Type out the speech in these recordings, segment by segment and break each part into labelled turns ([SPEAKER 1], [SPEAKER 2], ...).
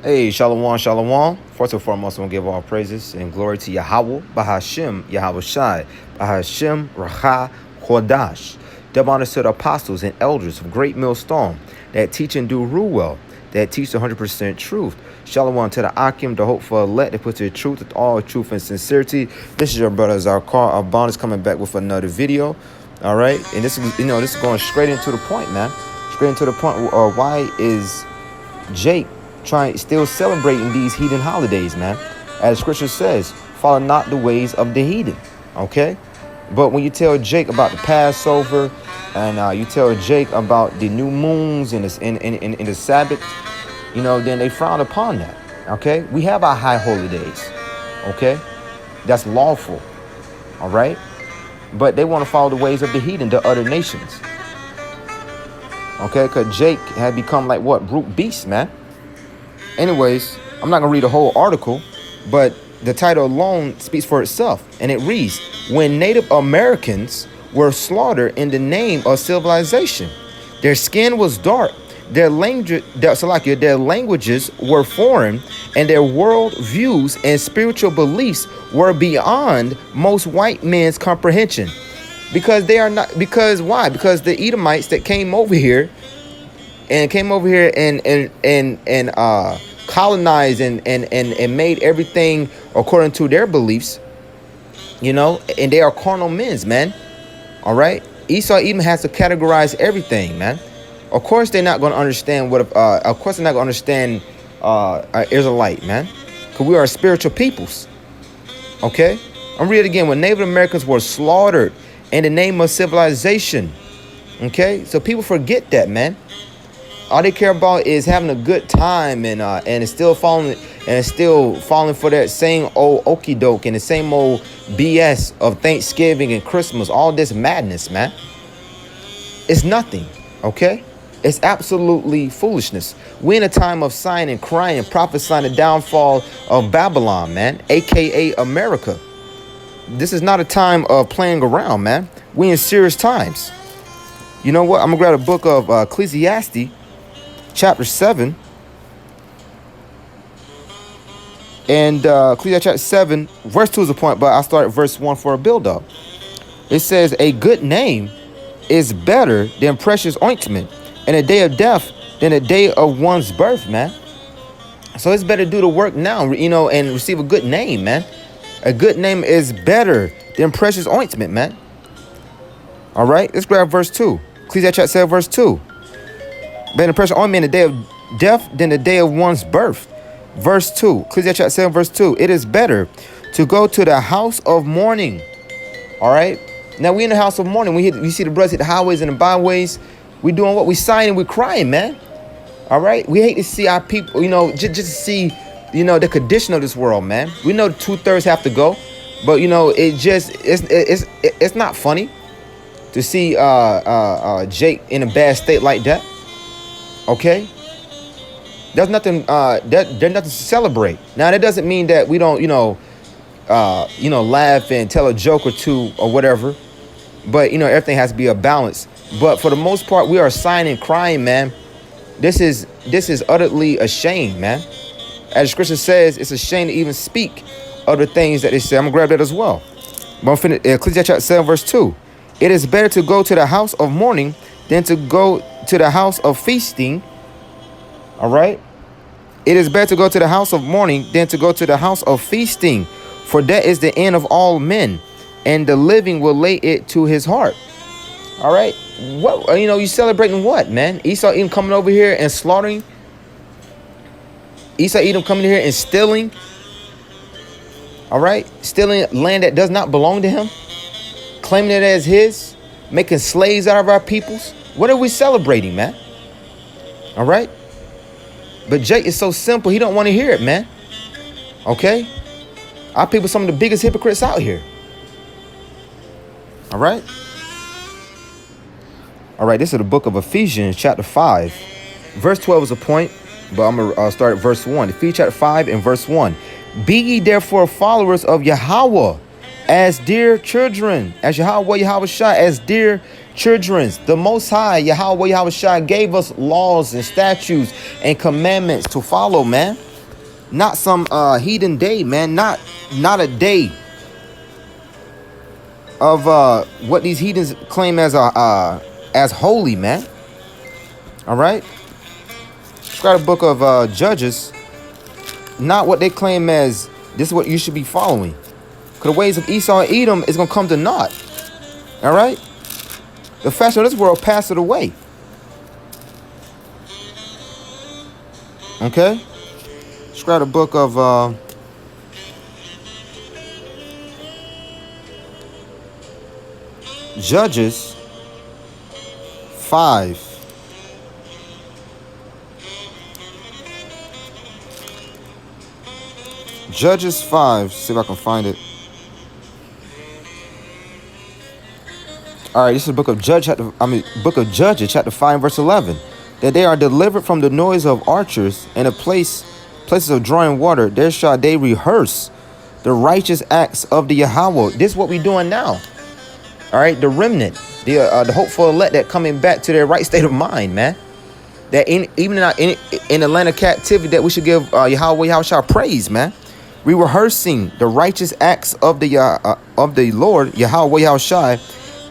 [SPEAKER 1] Hey, Shalom, Shalom. First and foremost, I want to give all praises and glory to Yahweh, Bahashim, Yahweh Shai, Bahashim, Racha, Kodash. Double honors to the apostles and elders of Great Millstone that teach and do rule well, that teach the 100% truth. Shalom to the Akim, the hopeful elect that puts the truth with all truth and sincerity. This is your brother Zarkar Abban is coming back with another video. All right, and this is going straight into the point, man. Straight into the point. Why is Jake still celebrating these heathen holidays, man? As scripture says, follow not the ways of the heathen. Okay, but when you tell Jake about the Passover and you tell Jake about the new moons and the Sabbath, then they frown upon that. Okay, we have our high holy days. Okay, that's lawful. All right, but they want to follow the ways of the heathen, the other nations. Okay, because Jake had become like what? Brute beast, man. Anyways, I'm not going to read the whole article, but the title alone speaks for itself. And it reads, when Native Americans were slaughtered in the name of civilization, their skin was dark, their languages were foreign, and their world views and spiritual beliefs were beyond most white men's comprehension. Because they are not, because why? Because the Edomites that came over here and colonized and made everything according to their beliefs, and they are carnal men's, man. All right, Esau even has to categorize everything, man. Of course, they're not going to understand what. Of course, they're not going to understand Israelite, man, because we are spiritual peoples. Okay, I'm read it again. When Native Americans were slaughtered in the name of civilization. Okay, so people forget that, man. All they care about is having a good time and still falling for that same old okie doke and the same old BS of Thanksgiving and Christmas. All this madness, man. It's nothing. Okay, it's absolutely foolishness. We're in a time of sighing and crying and prophesying the downfall of Babylon, man, aka America. This is not a time of playing around, man. We're in serious times. You know what? I'm going to grab a book of Ecclesiastes, chapter 7. And Ecclesiastes chapter 7, verse 2 is the point, but I'll start at verse 1 for a build-up. It says, a good name is better than precious ointment, and a day of death than a day of one's birth, man. So it's better to do the work now, and receive a good name, man. A good name is better than precious ointment, man. All right, let's grab verse 2. Ecclesiastes chapter 7, verse 2. Better than precious ointment in the day of death than the day of one's birth. Verse 2. Ecclesiastes chapter 7, verse 2. It is better to go to the house of mourning. All right. Now we in the house of mourning. We see the brothers hit the highways and the byways. We doing what? We sighing and we crying, man. All right. We hate to see our people, just to see the condition of this world, man. We know 2/3 have to go, but it's not funny to see Jake in a bad state like that. Okay, there's nothing there's nothing to celebrate. Now that doesn't mean that we don't laugh and tell a joke or two or whatever, but everything has to be a balance. But for the most part, we are sighing and crying, man. This is utterly a shame, man. As the scripture says, it's a shame to even speak of the things that they say. I'm going to grab that as well. But I'm finna, Ecclesiastes chapter 7, verse 2. It is better to go to the house of mourning than to go to the house of feasting. All right? It is better to go to the house of mourning than to go to the house of feasting. For that is the end of all men, and the living will lay it to his heart. All right? What, you celebrating what, man? Esau even coming over here and slaughtering. Esau Edom coming here and stealing. All right, stealing land that does not belong to him, claiming it as his, making slaves out of our peoples. What are we celebrating, man? All right, but Jake is so simple, he don't want to hear it, man. Okay, our people are some of the biggest hypocrites out here. All right, this is the book of Ephesians chapter 5, verse 12 is a point. But I'm going to start at verse 1. Ephesians chapter 5 and verse 1. Be ye therefore followers of Yahweh as dear children. As Yahweh Shai, as dear children. The Most High, Yahweh Shai, gave us laws and statutes and commandments to follow, man. Not some heathen day, man. Not a day of what these heathens claim as holy, man. All right. Got a book of Judges. Not what they claim as this is what you should be following. Because the ways of Esau and Edom is gonna come to naught. All right. The fashion of this world passed away. Okay. Let's grab a book of Judges 5. Judges 5. See if I can find it. All right, this is the book of book of Judges, chapter 5, verse 11. That they are delivered from the noise of archers and the places of drawing water. There shall they rehearse the righteous acts of the Yahweh. This is what we're doing now. All right, the remnant, the hopeful elect that coming back to their right state of mind, man. That even in the land of captivity, that we should give Yahweh praise, man. We rehearsing the righteous acts of the Lord Yahweh Yahushai,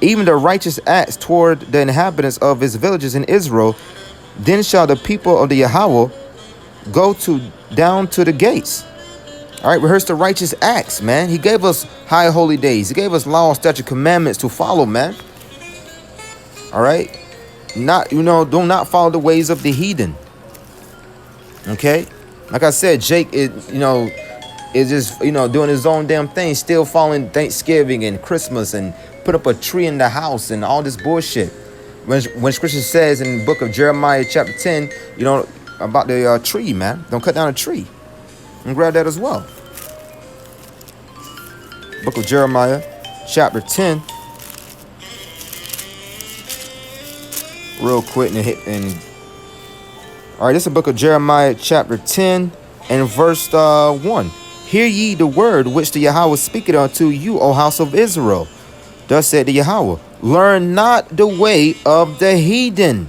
[SPEAKER 1] even the righteous acts toward the inhabitants of his villages in Israel. Then shall the people of the Yahweh go down to the gates. All right, rehearse the righteous acts, man. He gave us high holy days. He gave us law, statute, commandments to follow, man. All right, do not follow the ways of the heathen. Okay, like I said, Jake is just doing his own damn thing, still following Thanksgiving and Christmas and put up a tree in the house and all this bullshit. When Scripture says in the book of Jeremiah chapter 10, about the tree, man. Don't cut down a tree. And grab that as well. Book of Jeremiah chapter 10. Real quick all right, this is the book of Jeremiah chapter 10 and verse 1. Hear ye the word which the Yahweh speaketh unto you, O house of Israel. Thus said the Yahweh, learn not the way of the heathen,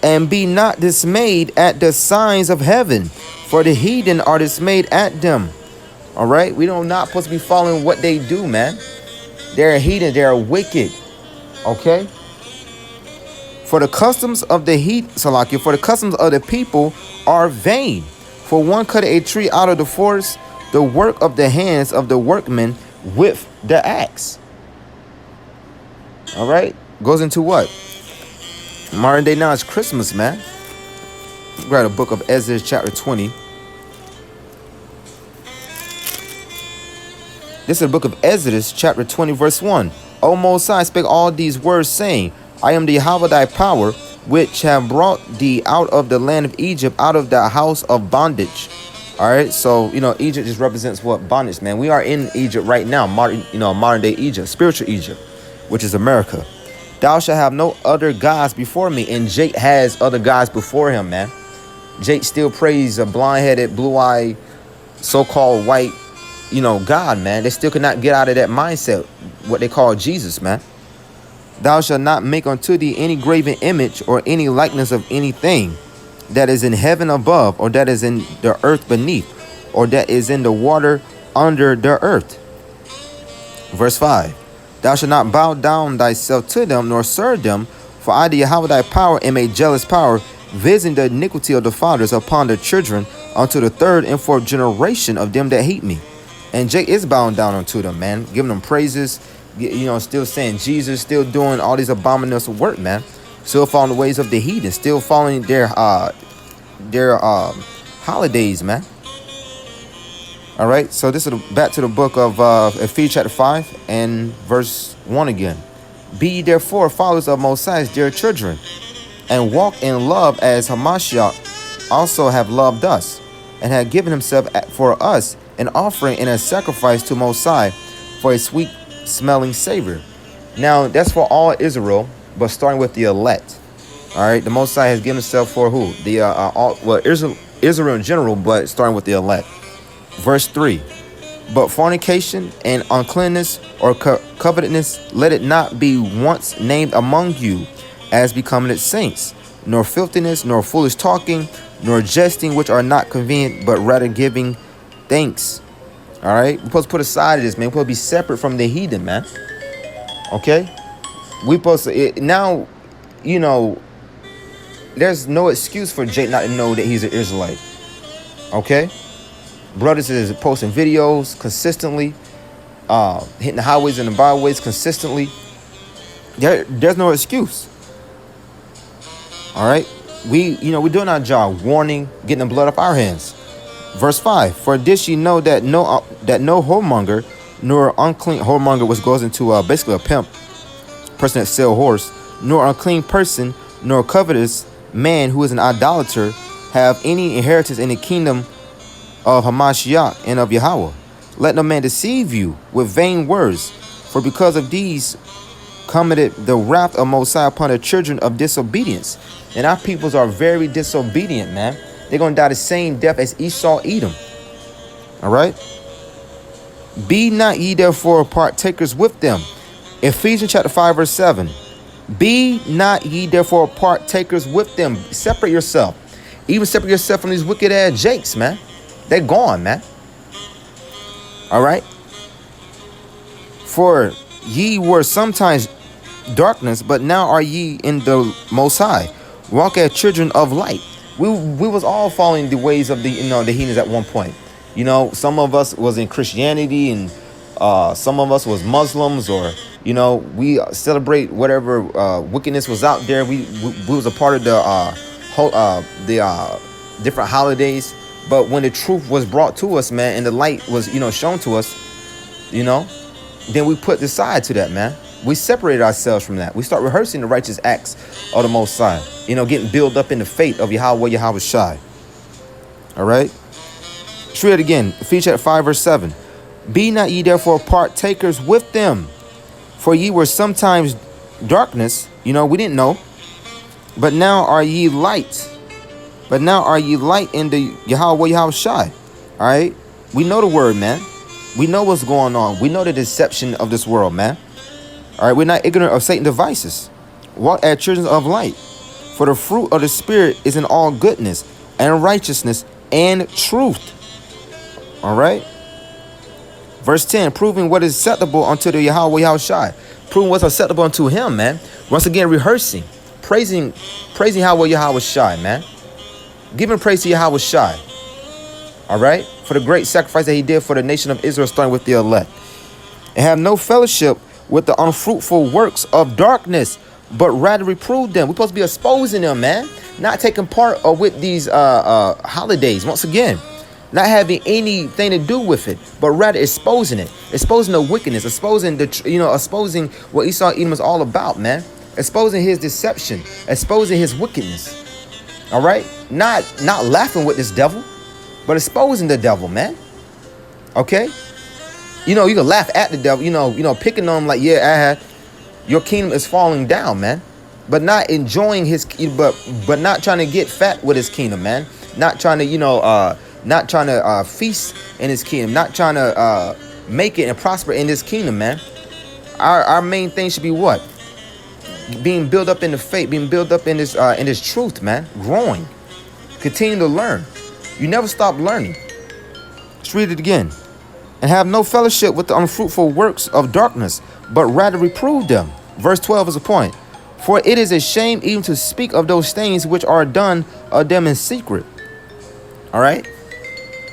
[SPEAKER 1] and be not dismayed at the signs of heaven, for the heathen are dismayed at them. All right, we don't not supposed to be following what they do, man. They're heathen, they're wicked. Okay. For the customs of the for the customs of the people are vain. For one cut a tree out of the forest, the work of the hands of the workmen with the axe. All right, goes into what? Modern day now is Christmas, man. Grab a book of Ezra chapter 20. This is the book of Ezra chapter 20 verse 1. O Mosiah spake all these words, saying, I am the Yahweh thy power, which have brought thee out of the land of Egypt, out of the house of bondage. All right, so Egypt just represents what? Bondage, man. We are in Egypt right now, modern day Egypt, spiritual Egypt, which is America. Thou shalt have no other gods before me. And Jake has other gods before him, man. Jake still prays a blind-headed, blue-eyed, so-called white, God, man. They still could not get out of that mindset, what they call Jesus, man. Thou shalt not make unto thee any graven image or any likeness of anything that is in heaven above, or that is in the earth beneath, or that is in the water under the earth. Verse 5. Thou shalt not bow down thyself to them, nor serve them, for I, the Yahweh thy power, am a jealous power, visiting the iniquity of the fathers upon the children, unto the third and fourth generation of them that hate me. And Jake is bowing down unto them, man, giving them praises, still saying Jesus, still doing all these abominable work, man. Still following the ways of the heathen, still following their holidays, man. All right, so this is back to the book of Ephesians chapter 5 and verse 1 again. Be ye therefore followers of Mosiah's dear children, and walk in love as Hamashiach also have loved us, and had given himself for us an offering and a sacrifice to Mosiah for a sweet smelling savor. Now that's for all Israel, but starting with the elect. All right, the Mosiah has given himself for who? Israel in general, but starting with the elect. Verse 3. But fornication and uncleanness or covetousness, let it not be once named among you as becoming its saints, nor filthiness, nor foolish talking, nor jesting, which are not convenient, but rather giving thanks. All right, we're supposed to put aside this, man. We're supposed to be separate from the heathen, man. Okay, we supposed to now, you know, there's no excuse for Jake not to know that he's an Israelite. Okay, brothers is posting videos consistently, hitting the highways and the byways consistently. There's no excuse. All right, we're doing our job, warning, getting the blood off our hands. Verse 5: For this ye know that no whoremonger nor unclean whoremonger, which goes into basically a pimp, person that sell horse, nor unclean person, nor covetous man who is an idolater, have any inheritance in the kingdom of Hamashiach and of Yahweh. Let no man deceive you with vain words, for because of these cometh the wrath of Mosiah upon the children of disobedience. And our peoples are very disobedient, man. They're going to die the same death as Esau, Edom. All right? Be not ye therefore partakers with them. Ephesians chapter 5, verse 7. Be not ye therefore partakers with them. Separate yourself. Even separate yourself from these wicked ass jakes, man. They're gone, man. All right? For ye were sometimes darkness, but now are ye in the Most High. Walk as children of light. We was all following the ways of the heathens at one point. Some of us was in Christianity, and some of us was Muslims, or we celebrate whatever wickedness was out there. We was a part of the different holidays. But when the truth was brought to us, man, and the light was shown to us, then we put aside to that, man. We separated ourselves from that. We start rehearsing the righteous acts of the Most High. Getting built up in the faith of Yahweh Shai. All right? Let's read it again. Ephesians chapter 5, verse 7. Be not ye therefore partakers with them, for ye were sometimes darkness. We didn't know. But now are ye light. But now are ye light in the Yahweh Shai. All right? We know the word, man. We know what's going on. We know the deception of this world, man. All right, we're not ignorant of Satan's devices. Walk as children of light. For the fruit of the Spirit is in all goodness and righteousness and truth. All right. Verse 10, proving what is acceptable unto the Yahweh Shai. Proving what's acceptable unto him, man. Once again, rehearsing, praising Yahweh Shai, man. Giving praise to Yahweh Shai. All right. For the great sacrifice that he did for the nation of Israel, starting with the elect. And have no fellowship with the unfruitful works of darkness, but rather reprove them. We're supposed to be exposing them, man. Not taking part with these holidays. Once again, not having anything to do with it, but rather exposing it, exposing the wickedness, exposing exposing what Esau Edom is all about, man. Exposing his deception, exposing his wickedness. All right, not laughing with this devil, but exposing the devil, man. Okay. You can laugh at the devil, picking on him like, your kingdom is falling down, man. But not enjoying but not trying to get fat with his kingdom, man. Not trying to, feast in his kingdom. Not trying to make it and prosper in this kingdom, man. Our main thing should be what? Being built up in the faith, being built up in this truth, man. Growing. Continue to learn. You never stop learning. Let's read it again. And have no fellowship with the unfruitful works of darkness, but rather reprove them. Verse 12 is a point. For it is a shame even to speak of those things which are done of them in secret. All right?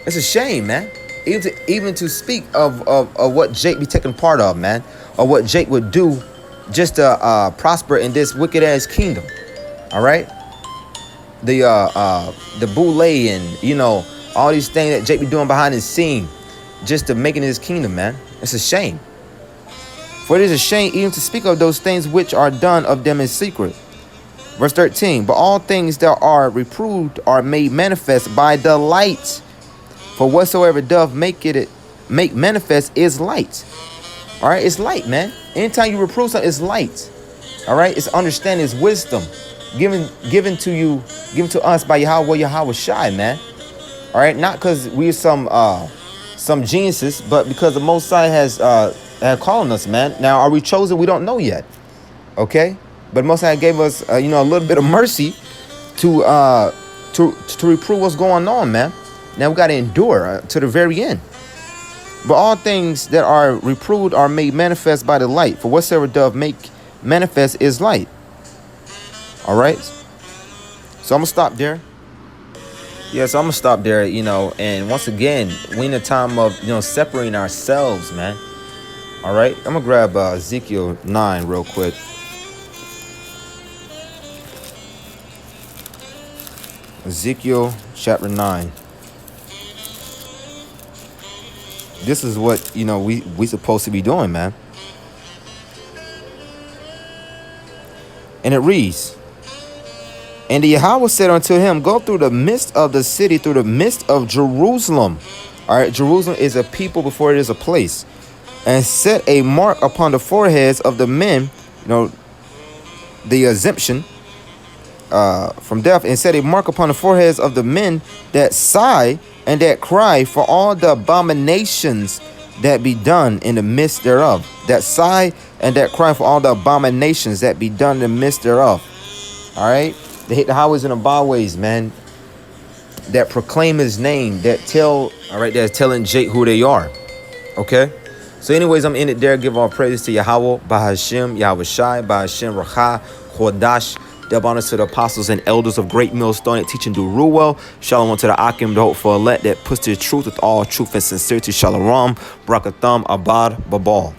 [SPEAKER 1] It's a shame, man. Even to speak of what Jake be taking part of, man. Or what Jake would do just to prosper in this wicked-ass kingdom. All right? The boule and, all these things that Jake be doing behind the scene. Just to making his kingdom, man. It's a shame. For it is a shame even to speak of those things which are done of them in secret. Verse 13. But all things that are reproved are made manifest by the light. For whatsoever doth make manifest is light. All right, it's light, man. Anytime you reprove something, it's light. All right, it's understanding, it's wisdom given to us by Yahweh Shai, man. All right, not because we're some geniuses, but because the Most High has calling us, man. Now, are we chosen? We don't know yet. Okay, but Most High gave us, a little bit of mercy to to reprove what's going on, man. Now we got to endure to the very end. But all things that are reproved are made manifest by the light. For whatsoever doth make manifest is light. All right. So I'm gonna stop there. Yeah, so I'm gonna stop there. And once again, we in a time of separating ourselves, man. All right. I'm gonna grab Ezekiel 9 real quick. Ezekiel chapter 9. This is what we supposed to be doing, man. And it reads, and the Yahweh said unto him, go through the midst of the city, through the midst of Jerusalem. All right, Jerusalem is a people before it is a place. And set a mark upon the foreheads of the men, the exemption from death, and set a mark upon the foreheads of the men that sigh and that cry for all the abominations that be done in the midst thereof. That sigh and that cry for all the abominations that be done in the midst thereof. All right. They hate the highways and the byways, man. That proclaim his name. That tell, all right, that's telling Jake who they are. Okay. So anyways, I'm in it there. Give all praises to Yahweh, Bahashem, Yahweh Shai, Bahashem, Racha, Chodash. Dub honors to the apostles and elders of Great Millstone teaching do rule well. Shalom to the Akim, the hopeful elect that puts the truth with all truth and sincerity. Shalom, Brakatham, Abad, Babal.